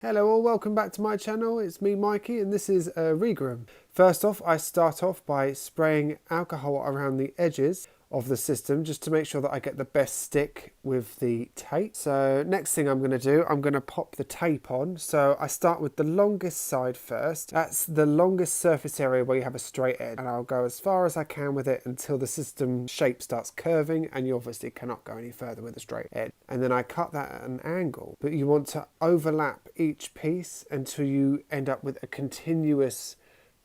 Hello all, welcome back to my channel. It's me, Mikey, and this is a regrim. First off, I start off by spraying alcohol around the edges of the system just to make sure that I get the best stick with the tape. So next thing I'm going to do, I'm going to pop the tape on. So I start with the longest side first. That's the longest surface area where you have a straight edge, and I'll go as far as I can with it until the system shape starts curving, and you obviously cannot go any further with a straight edge. And then I cut that at an angle, but you want to overlap each piece until you end up with a continuous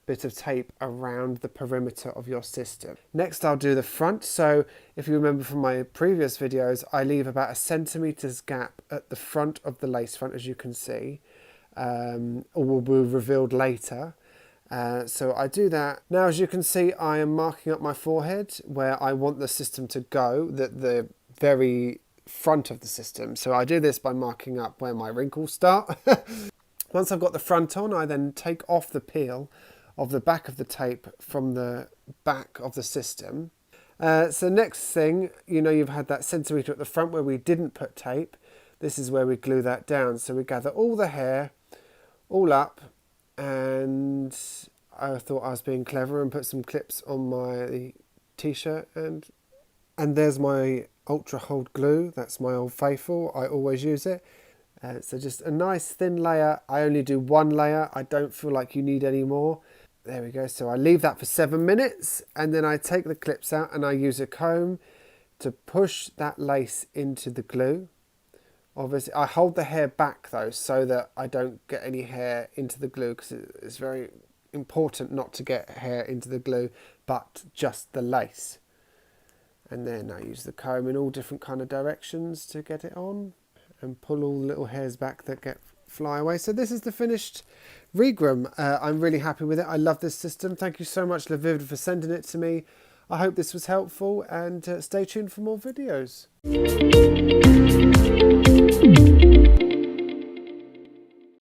bit of tape around the perimeter of your system. Next I'll do the front. So if you remember from my previous videos, I leave about 1 centimeter's gap at the front of the lace front, as you can see, or will be revealed later. So I do that. Now, as you can see, I am marking up my forehead where I want the system to go, the very front of the system. So I do this by marking up where my wrinkles start. Once I've got the front on, I then take off the peel of the back of the tape from the back of the system. So next thing, you know, you've had that centimetre at the front where we didn't put tape. This is where we glue that down. So we gather all the hair all up, and I thought I was being clever and put some clips on my t-shirt, and there's my ultra hold glue. That's my old faithful. I always use it. So just a nice thin layer. I only do one layer. I don't feel like you need any more. There we go. So I leave that for 7 minutes, and then I take the clips out and I use a comb to push that lace into the glue. Obviously, I hold the hair back though, so that I don't get any hair into the glue, because it's very important not to get hair into the glue, but just the lace. And then I use the comb in all different kind of directions to get it on, and pull all the little hairs back that fly away. So this is the finished regrim. I'm really happy with it. I love this system. Thank you so much, Lavivid, for sending it to me. I hope this was helpful, and stay tuned for more videos.